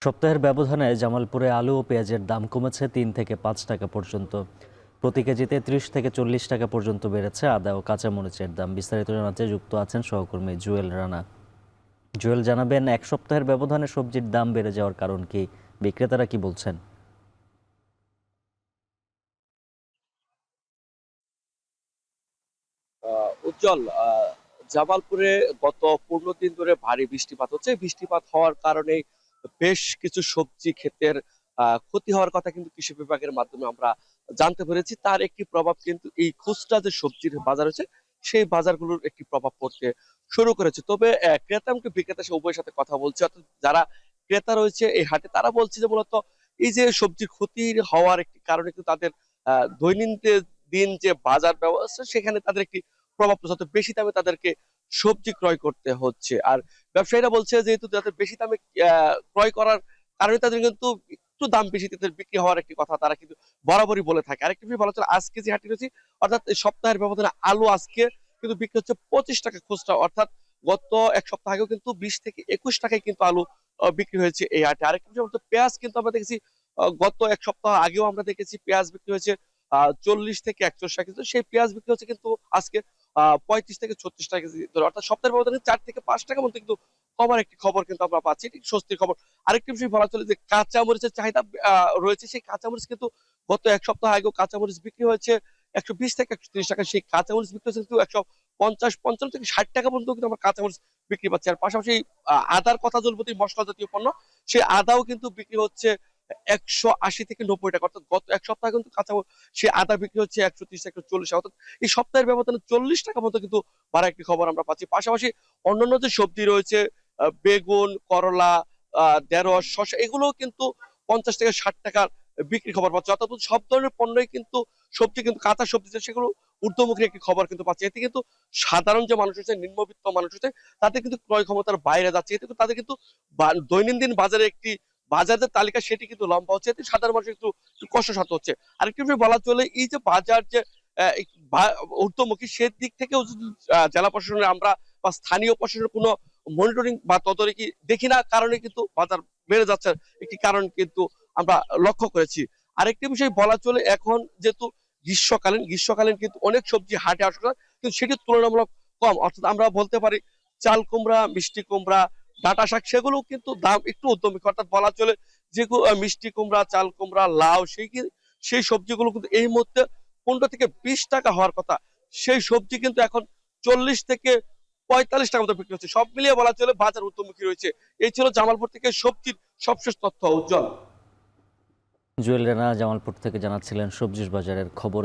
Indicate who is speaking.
Speaker 1: সপ্তাহের ব্যবধানে জামালপুরে আলু ও পেঁয়াজের দাম কমেছে ৩ থেকে ৫ টাকা পর্যন্ত। প্রতি কেজিতে ৩০ থেকে ৪০ টাকা পর্যন্ত বেড়েছে আদা ও কাঁচামরিচের দাম। বিস্তারিত জানাতে যুক্ত আছেন সহকর্মী জুয়েল রানা। জুয়েল, জানাবেন এক সপ্তাহের ব্যবধানে সবজির দাম বেড়ে যাওয়ার কারণ কি, বিক্রেতারা কি বলছেন?
Speaker 2: উজ্জ্বল, জামালপুরে গত ১৫ দিন ধরে ভারী বৃষ্টিপাত হচ্ছে। বৃষ্টিপাত হওয়ার কারণে বেশ কিছু সবজি ক্ষেতের ক্ষতি হওয়ার কথা কিন্তু কৃষি বিভাগের মাধ্যমে আমরা জানতে পেরেছি। তার একটি প্রভাব কিন্তু এই খুচরা যে সবজির বাজার আছে সেই বাজারগুলোর একটি প্রভাব পড়তে শুরু করেছে। তবে ক্রেতা এবং বিক্রেতা সে উভয়ের সাথে কথা বলছে, অর্থাৎ যারা ক্রেতা রয়েছে এই হাটে তারা বলছে যে মূলত এই যে সবজির ক্ষতি হওয়ার একটি কারণে কিন্তু তাদের দৈনন্দিন দিন যে বাজার ব্যবস্থা সেখানে তাদের একটি প্রভাব পড়ছে, বেশি দামে তাদেরকে সবজি ক্রয় করতে হচ্ছে। আর ব্যবসায়ীরা বলছে যেহেতু তাদের বেশি দামে ক্রয় করার কারণে তাদের কিন্তু একটু দাম বেশি তাদের বিক্রি হওয়ার একটি কথা তারা কিন্তু বরাবরই বলে থাকে। আরেকটি বিষয় বলা চলে, আজকে যে হাটটি রয়েছে অর্থাৎ এই সপ্তাহের ব্যবধানে আলু আজকে কিন্তু বিক্রি হচ্ছে 25 টাকা খুচরা, অর্থাৎ গত এক সপ্তাহ আগেও কিন্তু 20 থেকে 21 টাকায় কিন্তু আলু বিক্রি হয়েছে এই হাটে। আরেকটি বিষয় বলতে পেঁয়াজ কিন্তু আমরা দেখেছি গত এক সপ্তাহ আগেও আমরা দেখেছি পেঁয়াজ বিক্রি হয়েছে 40 থেকে 41 টাকা, কিন্তু সেই পেঁয়াজ বিক্রি হচ্ছে কিন্তু আজকে 35 থেকে 36 টাকা কেজি ধরে, অর্থাৎ সপ্তাহের ব্যবধানে 4 থেকে 5 টাকার মধ্যে কিন্তু কমার একটি খবর কিন্তু আমরা পাচ্ছি, এটি স্বস্তির খবর। আরেকটি বিষয় বলা চলে যে কাঁচা মরিচের চাহিদা রয়েছে, সেই কাঁচা মরিচ কিন্তু গত এক সপ্তাহ আগেও কাঁচা মরিচ বিক্রি হয়েছে 120 থেকে 130 টাকা, সেই কাঁচা মরিচ বিক্রি হচ্ছে কিন্তু 150 55 থেকে 60 টাকা পর্যন্ত কিন্তু আমরা কাঁচা মরিচ বিক্রি পাচ্ছি। আর পাশাপাশি আদার কথা বলতে মশলা জাতীয় পণ্য, সেই আদাও কিন্তু বিক্রি হচ্ছে 180 থেকে 90 টাকা, অর্থাৎ গত এক সপ্তাহে কিন্তু কাঁচা সেই আদা বিক্রি হচ্ছে 130 থেকে 140 টাকা, অর্থাৎ এই সপ্তাহের ব্যবধানে 40 টাকা মতো কিন্তু বাড়া একটি খবর আমরা পাচ্ছি। পাশাপাশি অন্যান্য যে সবজি রয়েছে বেগুন, করলা, ঢেঁড়স, শসা এগুলোও কিন্তু 50 থেকে 60 টাকার বিক্রি খবর পাচ্ছে, অর্থাৎ সব ধরনের পণ্যই কিন্তু সবজি কিন্তু কাঁচা সবজি যে সেগুলো ঊর্ধ্বমুখী একটি খবর কিন্তু পাচ্ছে। এতে কিন্তু সাধারণ যে মানুষ আছে, নিম্নবিত্ত মানুষ আছে, তাদের কিন্তু ক্রয় ক্ষমতার বাইরে যাচ্ছে। এতে কিন্তু তাদের কিন্তু দৈনন্দিন বাজারে একটি বাজারের তালিকা সেটি কিন্তু লম্বা হচ্ছে, এতে সাধারণ মানুষ একটু কষ্টসাধ্য হচ্ছে। আরেকটি বিষয় বলা চলে, এই যে বাজার যে ঊর্ধ্বমুখী সেদিক থেকেও যদি জেলা প্রশাসনের আমরা বা স্থানীয় প্রশাসনের কোনো মনিটরিং বা তদারকি দেখি না, কারণে কিন্তু বাজার বেড়ে যাচ্ছে একটি কারণ কিন্তু আমরা লক্ষ্য করেছি। আরেকটি বিষয় বলা চলে, এখন যেহেতু গ্রীষ্মকালীন কিন্তু অনেক সবজি হাটে আসে কিন্তু সেটি তুলনামূলক কম, অর্থাৎ আমরা বলতে পারি চাল কুমড়া, মিষ্টি কুমড়া, ডাঁটা শাক সেগুলো কিন্তু দাম একটু উদ্যমী, অর্থাৎ বলা চলে যেগুলো মিষ্টি কুমড়া, চাল কুমড়া, লাউ সেই সবজিগুলো কিন্তু এই মুহূর্তে 15 থেকে 20 টাকা হওয়ার কথা, সেই সবজি কিন্তু এখন 40 থেকে 45 টাকা মতো বিক্রি হচ্ছে। সব মিলিয়ে বলা চলে বাজার ঊর্ধ্বমুখী রয়েছে। এই ছিল জামালপুর থেকে সবজির সবশেষ তথ্য। উজ্জ্বল।
Speaker 1: জুয়েল রানা জামালপুর থেকে জানাচ্ছিলেন সবজির বাজারের খবর।